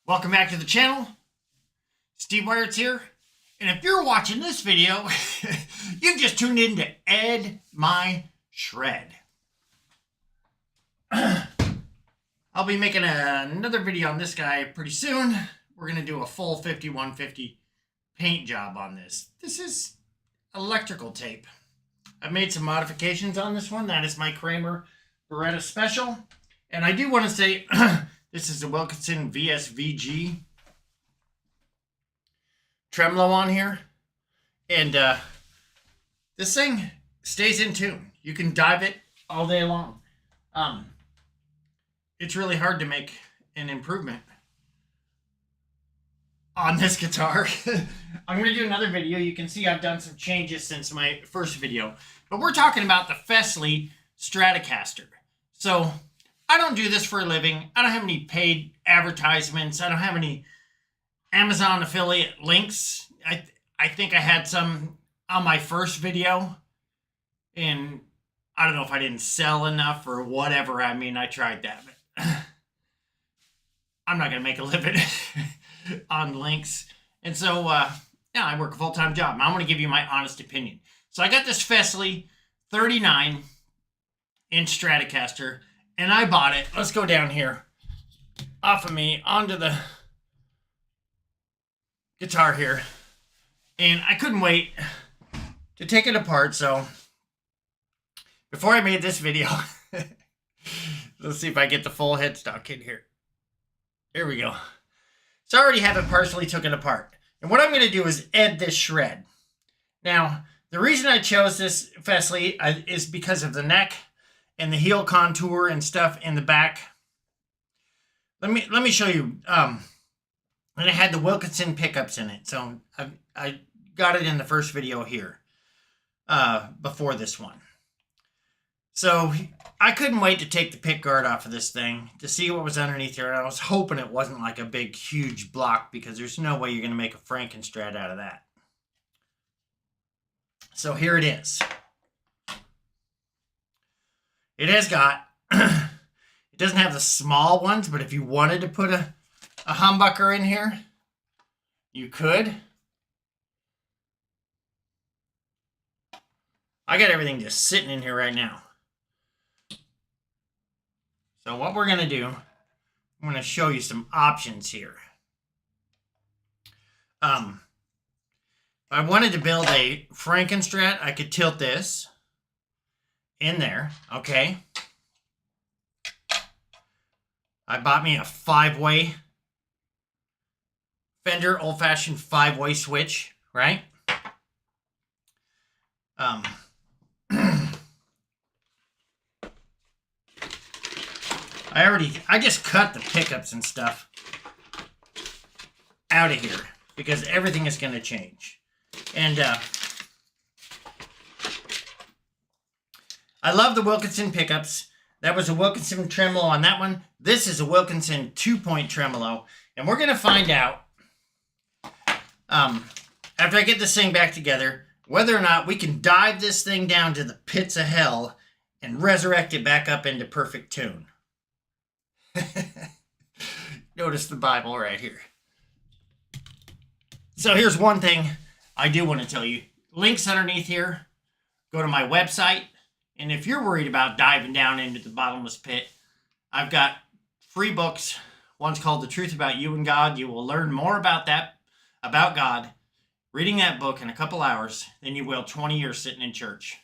Welcome back to the channel. Steve Wyert's here. And if you're watching this video, you've just tuned in to Ed My Shred. I'll be making another video on this guy pretty soon. We're going to do a full 5150 paint job on this. This is electrical tape. I've made some modifications on this one. That is my Kramer Beretta Special. And I do want to say... This is the Wilkinson VSVG tremolo on here. And this thing stays in tune. You can dive it all day long. It's really hard to make an improvement on this guitar. I'm going to do another video. You can see I've done some changes since my first video. But we're talking about the Fesley Stratocaster. So... I don't do this for a living. I don't have any paid advertisements. I don't have any Amazon affiliate links. I think I had some on my first video. And I don't know if I didn't sell enough or whatever. I mean, I tried that. But I'm not going to make a living on links. And so, yeah, I work a full-time job. I'm going to give you my honest opinion. So I got this Fesley 39-inch Stratocaster. And I bought it. Let's go down here. Off of me, onto the guitar here. And I couldn't wait to take it apart. So, before I made this video, let's see if I get the full headstock in here. Here we go. So I already have it partially taken apart. And what I'm going to do is add this shred. Now, the reason I chose this Fesley is because of the neck and the heel contour and stuff in the back. Let me show you. And it had the Wilkinson pickups in it. So I got it in the first video here. Before this one. So I couldn't wait to take the pick guard off of this thing to see what was underneath here. And I was hoping it wasn't like a big, huge block because there's no way you're going to make a Frankenstrat out of that. So here it is. It has got, it doesn't have the small ones, but if you wanted to put a humbucker in here, you could. I got everything just sitting in here right now. So what we're going to do, I'm going to show you some options here. If I wanted to build a Frankenstrat, I could tilt this in there, okay. I bought me a 5-way Fender old-fashioned 5-way switch, right? I just cut the pickups and stuff out of here because everything is going to change. And I love the Wilkinson pickups. That was a Wilkinson tremolo on that one. This is a Wilkinson 2-point tremolo. And we're going to find out, after I get this thing back together, whether or not we can dive this thing down to the pits of hell and resurrect it back up into perfect tune. Notice the Bible right here. So here's one thing I do want to tell you. Links underneath here. Go to my website. And if you're worried about diving down into the bottomless pit, I've got free books. One's called The Truth About You and God. You will learn more about that, about God, reading that book in a couple hours than you will 20 years sitting in church.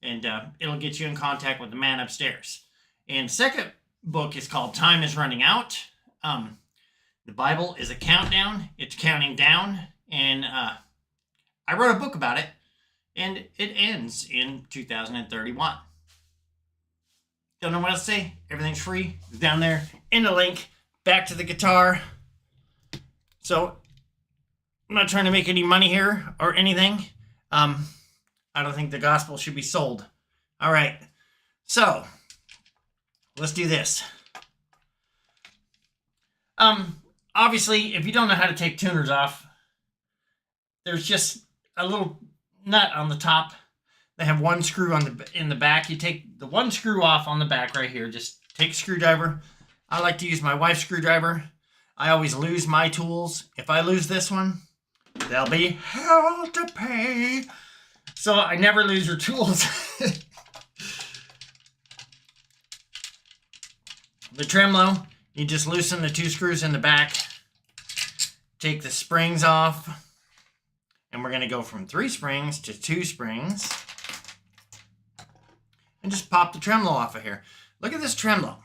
And it'll get you in contact with the man upstairs. And second book is called Time is Running Out. The Bible is a countdown. It's counting down. And I wrote a book about it. And it ends in 2031. Don't know what else to say. Everything's free. It's down there in the link. Back to the guitar. So, I'm not trying to make any money here or anything. I don't think the gospel should be sold. All right. So, let's do this. Obviously, if you don't know how to take tuners off, there's just a little nut on the top. They have one screw on in the back. You take the one screw off on the back right here. Just take a screwdriver. I like to use my wife's screwdriver. I always lose my tools. If I lose this one, there'll be hell to pay. So I never lose your tools. The tremolo, you just loosen the 2 screws in the back, take the springs off, and we're going to go from 3 springs to 2 springs, and just pop the tremolo off of here. Look at this tremolo.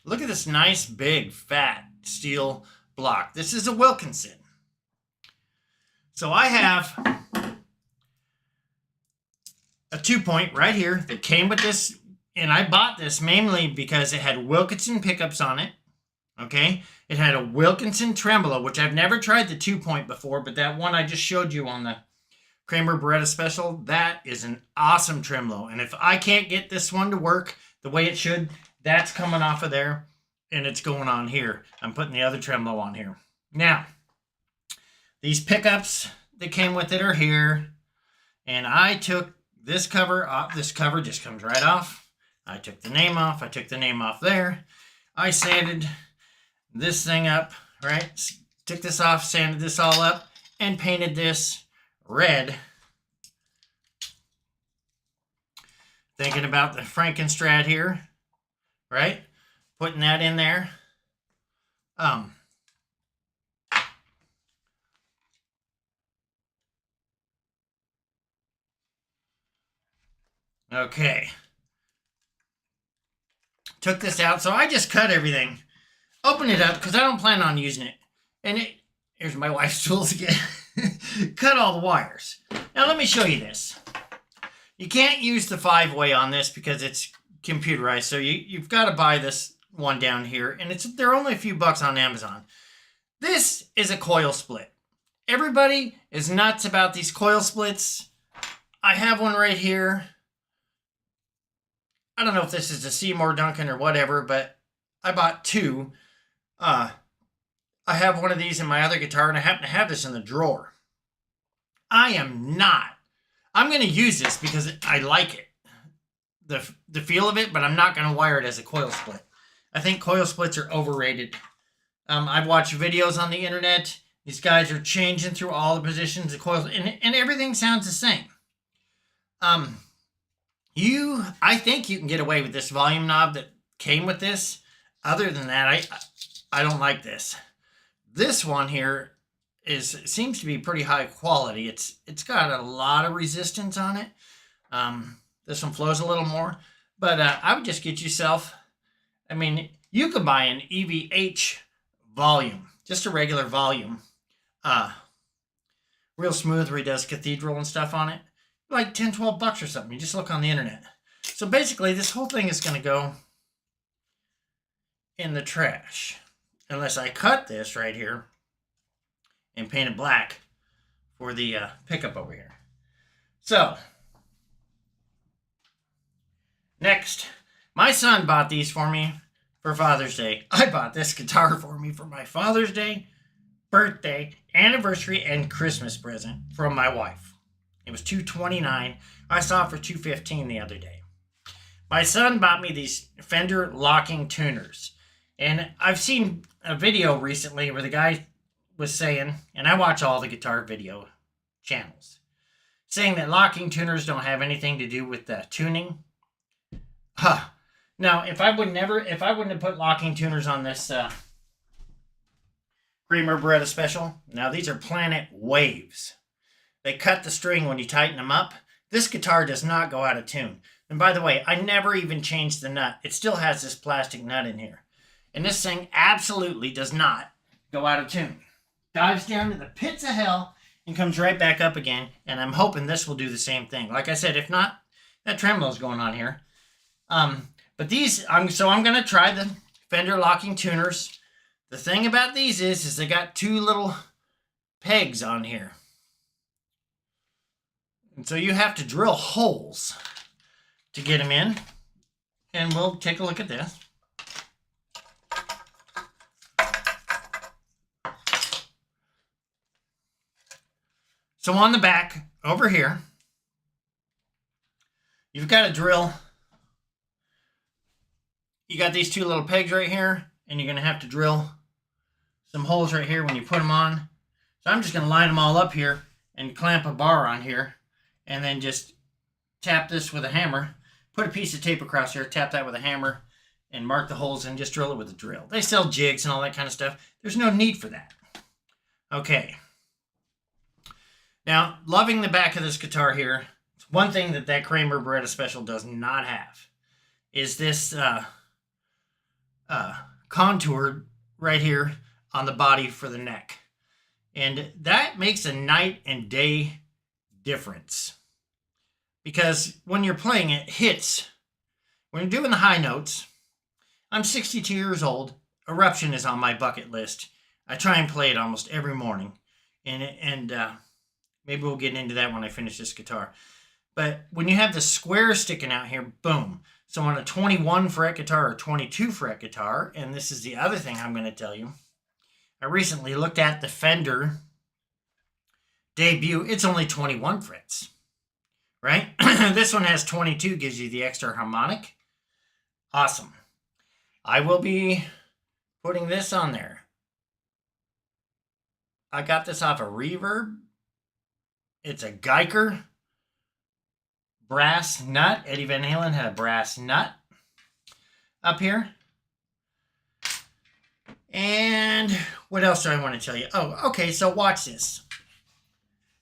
Look at this nice, big, fat steel block. This is a Wilkinson. So I have a 2-point right here that came with this, and I bought this mainly because it had Wilkinson pickups on it. Okay, it had a Wilkinson tremolo, which I've never tried the 2-point before, but that one I just showed you on the Kramer Beretta Special, that is an awesome tremolo. And if I can't get this one to work the way it should, that's coming off of there, and it's going on here. I'm putting the other tremolo on here. Now, these pickups that came with it are here, and I took this cover off. This cover just comes right off. I took the name off. I took the name off there. I sanded this thing up, right? Took this off, sanded this all up, and painted this red. Thinking about the Frankenstrat here, right? Putting that in there. Okay. Took this out, so I just cut everything. Open it up, because I don't plan on using it. And here's my wife's tools again. Cut all the wires. Now let me show you this. You can't use the 5-way on this because it's computerized, so you've got to buy this one down here, and they're only a few bucks on Amazon. This is a coil split. Everybody is nuts about these coil splits. I have one right here. I don't know if this is a Seymour Duncan or whatever, but I bought 2. I have one of these in my other guitar, and I happen to have this in the drawer. I'm going to use this because I like it, the feel of it, but I'm not going to wire it as a coil split. I think coil splits are overrated. I've watched videos on the internet. These guys are changing through all the positions of coils, and everything sounds the same. I think you can get away with this volume knob that came with this. Other than that, I don't like this. This one here seems to be pretty high quality. It's got a lot of resistance on it. This one flows a little more, but I would just get yourself, I mean, you could buy an EVH volume, just a regular volume, real smooth, where he does cathedral and stuff on it, like 10, 12 bucks or something. You just look on the internet. So basically, this whole thing is going to go in the trash, unless I cut this right here and paint it black for the pickup over here. So, next, my son bought these for me for Father's Day. I bought this guitar for me for my Father's Day, birthday, anniversary, and Christmas present from my wife. It was $229. I saw it for $215 the other day. My son bought me these Fender locking tuners. And I've seen a video recently where the guy was saying, and I watch all the guitar video channels, saying that locking tuners don't have anything to do with the tuning. Now, if I wouldn't have put locking tuners on this Kramer Beretta Special, now these are Planet Waves. They cut the string when you tighten them up. This guitar does not go out of tune. And by the way, I never even changed the nut. It still has this plastic nut in here. And this thing absolutely does not go out of tune. Dives down to the pits of hell and comes right back up again. And I'm hoping this will do the same thing. Like I said, if not, that tremolo's going on here. But these, I'm going to try the Fender locking tuners. The thing about these is they got 2 little pegs on here. And so you have to drill holes to get them in. And we'll take a look at this. So on the back, over here, you've got to drill. You got these 2 little pegs right here, and you're going to have to drill some holes right here when you put them on. So I'm just going to line them all up here and clamp a bar on here, and then just tap this with a hammer. Put a piece of tape across here, tap that with a hammer, and mark the holes and just drill it with a drill. They sell jigs and all that kind of stuff. There's no need for that. Okay. Now, loving the back of this guitar here, one thing that Kramer Beretta Special does not have is this contour right here on the body for the neck. And that makes a night and day difference. Because when you're playing, it hits. When you're doing the high notes, I'm 62 years old. Eruption is on my bucket list. I try and play it almost every morning. And maybe we'll get into that when I finish this guitar. But when you have the square sticking out here, boom. So on a 21 fret guitar or 22 fret guitar, and this is the other thing I'm going to tell you. I recently looked at the Fender Debut. It's only 21 frets, right? This one has 22, gives you the extra harmonic. Awesome. I will be putting this on there. I got this off a Reverb. It's a Geiger brass nut. Eddie Van Halen had a brass nut up here. And what else do I want to tell you? Oh, okay, so watch this.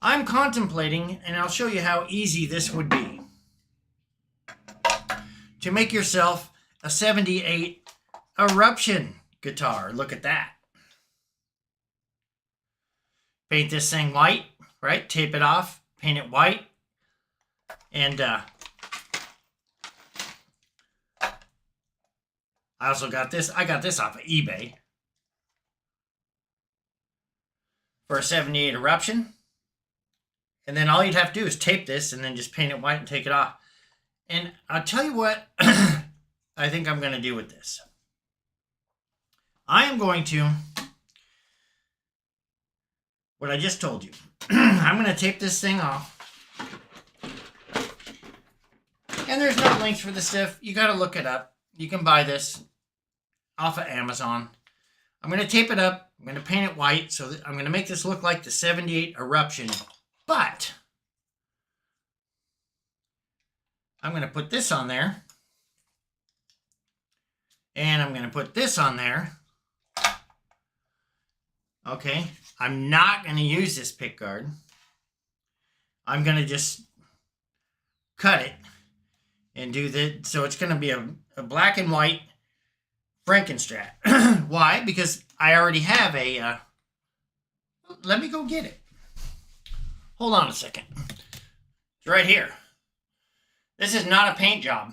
I'm contemplating, and I'll show you how easy this would be, to make yourself a 78 Eruption guitar. Look at that. Paint this thing white, right? Tape it off, paint it white. And I also got this. I got this off of eBay for a 78 Eruption. And then all you'd have to do is tape this and then just paint it white and take it off. And I'll tell you what I think I'm going to do with this. I am going to, what I just told you, I'm going to tape this thing off. And there's no links for this stuff. You got to look it up. You can buy this off of Amazon. I'm going to tape it up. I'm going to paint it white. So I'm going to make this look like the 78 Eruption. But I'm going to put this on there. And I'm going to put this on there. Okay. I'm not going to use this pick guard. I'm going to just cut it and do that. So it's going to be a black and white Frankenstrat. Why? Because I already have a, let me go get it. Hold on a second. It's right here. This is not a paint job.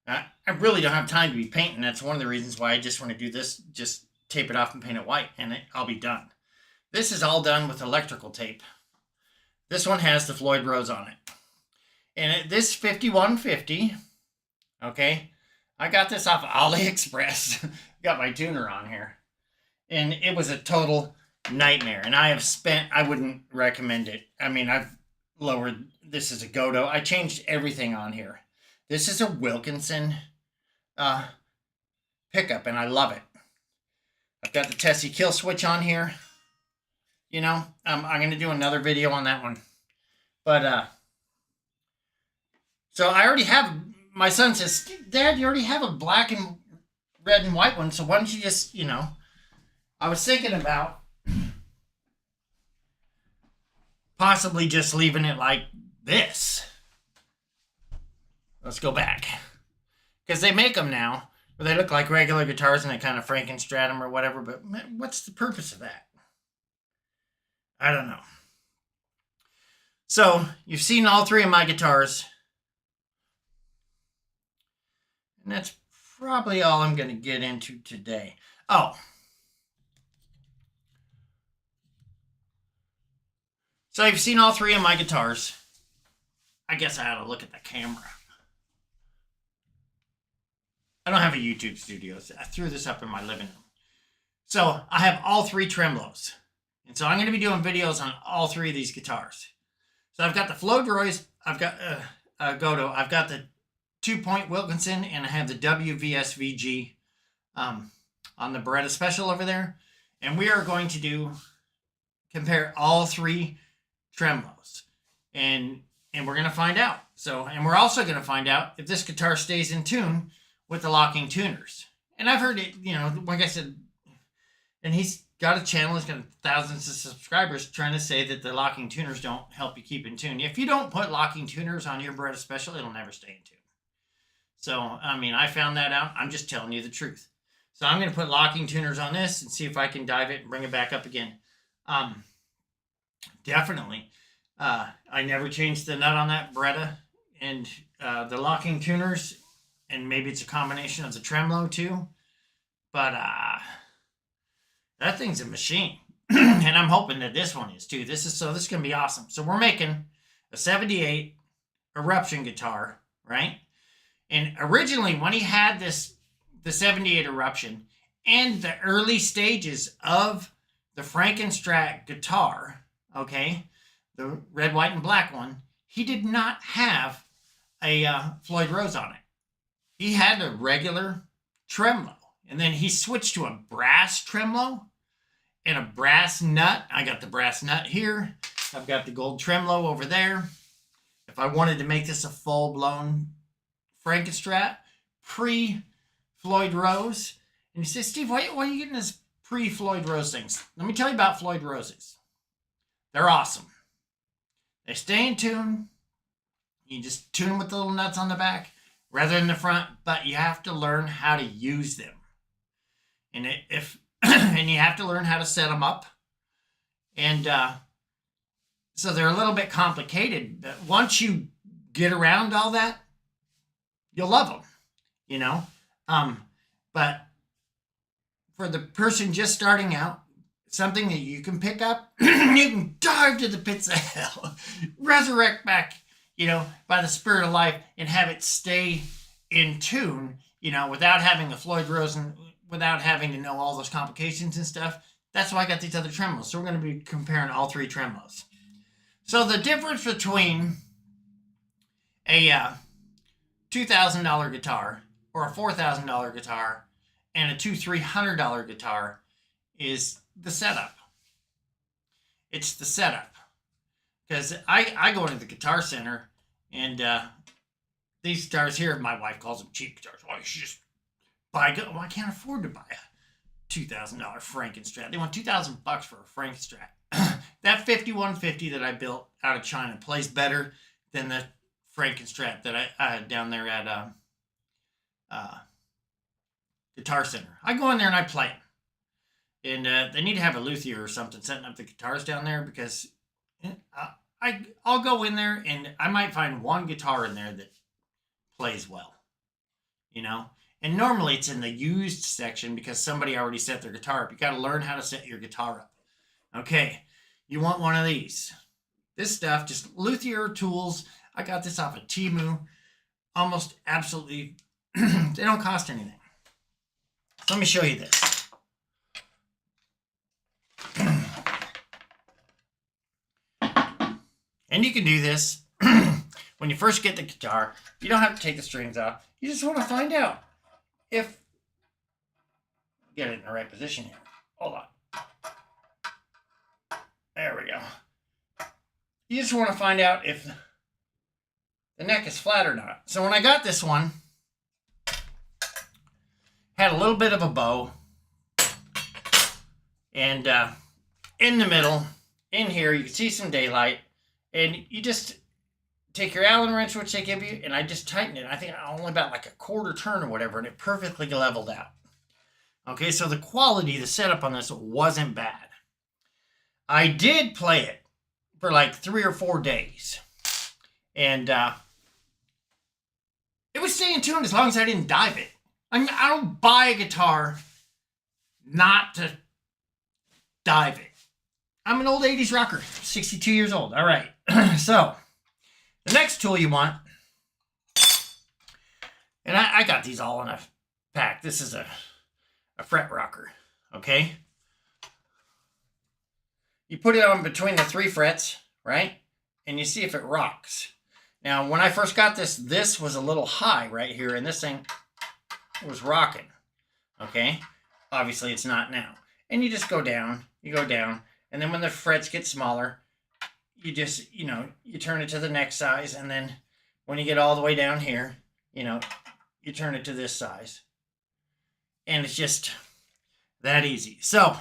I really don't have time to be painting. That's one of the reasons why I just want to do this. Just tape it off and paint it white, and I'll be done. This is all done with electrical tape. This one has the Floyd Rose on it. And this 5150, okay, I got this off of AliExpress. Got my tuner on here. And it was a total nightmare. And I wouldn't recommend it. I mean, I've lowered, this is a Godo. I changed everything on here. This is a Wilkinson pickup, and I love it. I've got the Tessie kill switch on here. You know, I'm going to do another video on that one. But, so I already have, my son says, Dad, you already have a black and red and white one, so why don't you just, you know, I was thinking about possibly just leaving it like this. Let's go back. Because they make them now, where they look like regular guitars and they kind of Frankenstrat them or whatever, but what's the purpose of that? I don't know. So, you've seen all three of my guitars. And that's probably all I'm going to get into today. Oh. So, you've seen all three of my guitars. I guess I ought to look at the camera. I don't have a YouTube studio. So I threw this up in my living room. So, I have all three tremolos. And so, I'm going to be doing videos on all three of these guitars. So, I've got the Floyd Rose. I've got Godo. I've got the 2-point Wilkinson. And I have the WVSVG on the Beretta Special over there. And we are going to compare all 3 tremolos. And we're going to find out. So, and we're also going to find out if this guitar stays in tune with the locking tuners. And I've heard it, you know, like I said, and he's got a channel, he's got thousands of subscribers trying to say that the locking tuners don't help you keep in tune. If you don't put locking tuners on your Beretta Special, it'll never stay in tune. So, I mean, I found that out. I'm just telling you the truth. So I'm going to put locking tuners on this and see if I can dive it and bring it back up again. Definitely. I never changed the nut on that Beretta. And the locking tuners, and maybe it's a combination of the tremolo too. But that thing's a machine. And I'm hoping that this one is too. This is going to be awesome. So we're making a 78 Eruption guitar, right? And originally when he had the 78 Eruption and the early stages of the Frankenstrat guitar, okay, the red, white, and black one, he did not have a Floyd Rose on it. He had a regular tremolo. And then he switched to a brass tremolo and a brass nut. I got the brass nut here. I've got the gold tremolo over there. If I wanted to make this a full-blown Frankenstrat, pre-Floyd Rose. And you say, Steve, why are you getting this pre-Floyd Rose things? Let me tell you about Floyd Roses. They're awesome. They stay in tune. You just tune them with the little nuts on the back rather than the front, but you have to learn how to use them. And and you have to learn how to set them up. And so they're a little bit complicated, but once you get around all that, you'll love them, you know. But for the person just starting out, something that you can pick up, you can dive to the pits of hell, resurrect back, you know, by the spirit of life and have it stay in tune, you know, without having a Floyd Rose and without having to know all those complications and stuff. That's why I got these other tremolos. So we're going to be comparing all 3 tremolos. So the difference between a $2,000 guitar or a $4,000 guitar and a $200-$300 guitar is the setup. It's the setup. Because I go into the Guitar Center and these guitars here, my wife calls them cheap guitars. Why you should just buy? Well, I can't afford to buy a $2,000 Frankenstrat. They want $2,000 for a Frankenstrat. That 5150 that I built out of China plays better than the Frankenstrat that I had down there at Guitar Center. I go in there and I play them. And they need to have a luthier or something setting up the guitars down there because I'll go in there and I might find one guitar in there that plays well, you know. And normally it's in the used section because somebody already set their guitar up. You got to learn how to set your guitar up. Okay, you want one of these. This stuff, just luthier tools. I got this off of Temu. Almost absolutely, they don't cost anything. So let me show you this. And you can do this when you first get the guitar. You don't have to take the strings off. You just want to find out if, get it in the right position here. Hold on. There we go. You just want to find out if the neck is flat or not. So when I got this one, had a little bit of a bow. And in the middle, in here, you can see some daylight. And you just take your Allen wrench, which they give you, and I just tightened it. I think only about like a quarter turn or whatever, and it perfectly leveled out. Okay, so the quality, the setup on this wasn't bad. I did play it for like 3 or 4 days. And it was staying tuned as long as I didn't dive it. I mean, I don't buy a guitar not to dive it. I'm an old 80s rocker, 62 years old. All right. So, the next tool you want, and I got these all in a pack. This is a fret rocker, okay? You put it on between the 3 frets, right? And you see if it rocks. Now, when I first got this was a little high right here, and this thing was rocking, okay? Obviously, it's not now. And you just go down, and then when the frets get smaller, you just, you turn it to the next size, and then when you get all the way down here, you turn it to this size. And it's just that easy. So,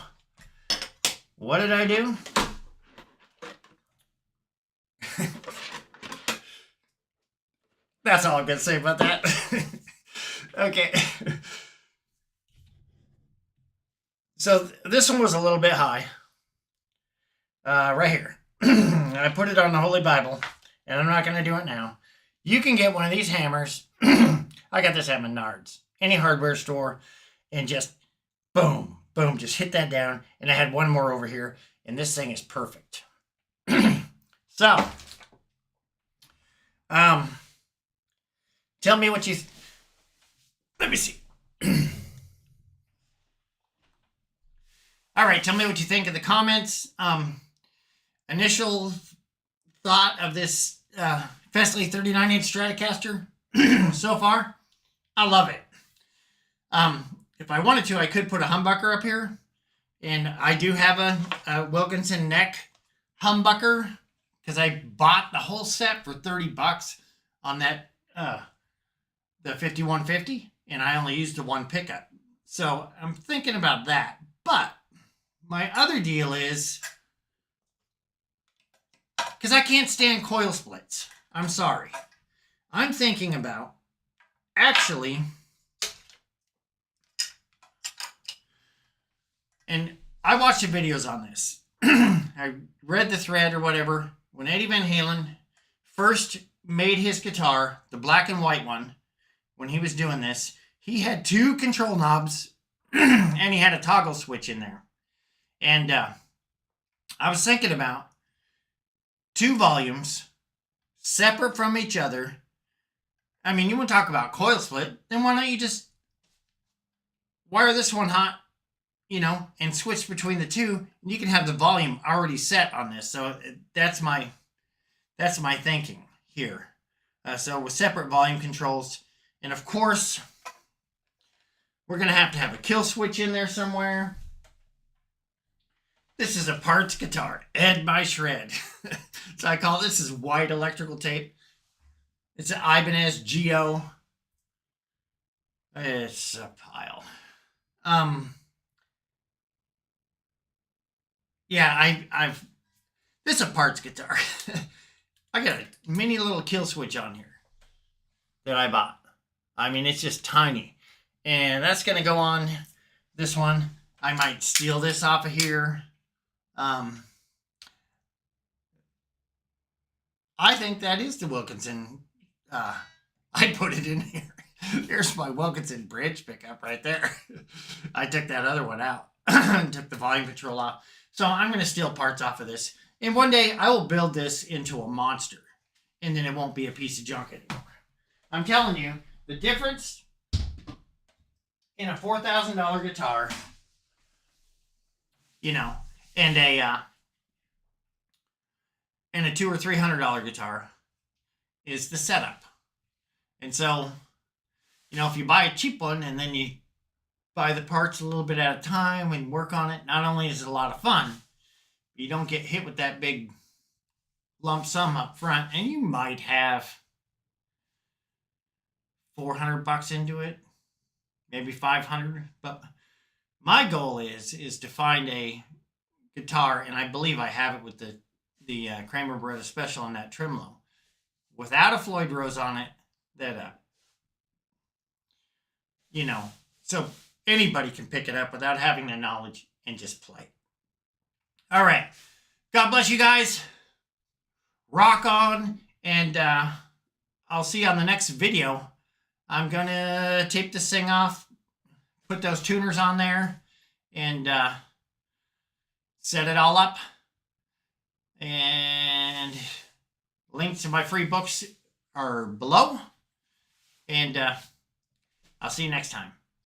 what did I do? That's all I'm going to say about that. Okay. So this one was a little bit high. Right here. I put it on the Holy Bible, and I'm not going to do it now. You can get one of these hammers. I got this at Menards. Any hardware store, and just boom, boom, just hit that down. And I had one more over here, and this thing is perfect. So, tell me what you... Let me see. All right, tell me what you think in the comments. Initial thought of this Fesley 39-inch Stratocaster so far. I love it. If I wanted to, I could put a humbucker up here. And I do have a Wilkinson neck humbucker because I bought the whole set for $30 on that the 5150, and I only used the one pickup. So I'm thinking about that. But my other deal is, because I can't stand coil splits. I'm sorry. I'm thinking about actually, and I watched the videos on this. I read the thread or whatever. When Eddie Van Halen first made his guitar, the black and white one, when he was doing this, he had two control knobs and he had a toggle switch in there. And I was thinking about two volumes separate from each other. I mean, you want to talk about coil split, then why don't you just wire this one hot, and switch between the two, and you can have the volume already set on this. So that's my thinking here. So with separate volume controls, and of course, we're going to have a kill switch in there somewhere. This is a parts guitar, Ed by Shred. So I call this is white electrical tape. It's an Ibanez Geo. It's a pile. Yeah, this is a parts guitar. I got a mini little kill switch on here that I bought. I mean, it's just tiny. And that's going to go on this one. I might steal this off of here. I think that is the Wilkinson. I put it in here. There's my Wilkinson bridge pickup right there. I took that other one out and took the volume control off. So I'm going to steal parts off of this. And one day I will build this into a monster. And then it won't be a piece of junk anymore. I'm telling you, the difference in a $4,000 guitar, and a $200 or $300 guitar is the setup. And so, if you buy a cheap one and then you buy the parts a little bit at a time and work on it, not only is it a lot of fun, you don't get hit with that big lump sum up front, and you might have $400 into it, maybe $500. But my goal is to find a guitar, and I believe I have it with the Kramer Beretta Special on that tremolo, without a Floyd Rose on it, that so anybody can pick it up without having the knowledge and just play. All right. God bless you guys. Rock on. And I'll see you on the next video. I'm going to tape this thing off, put those tuners on there, and set it all up. And links to my free books are below. And I'll see you next time.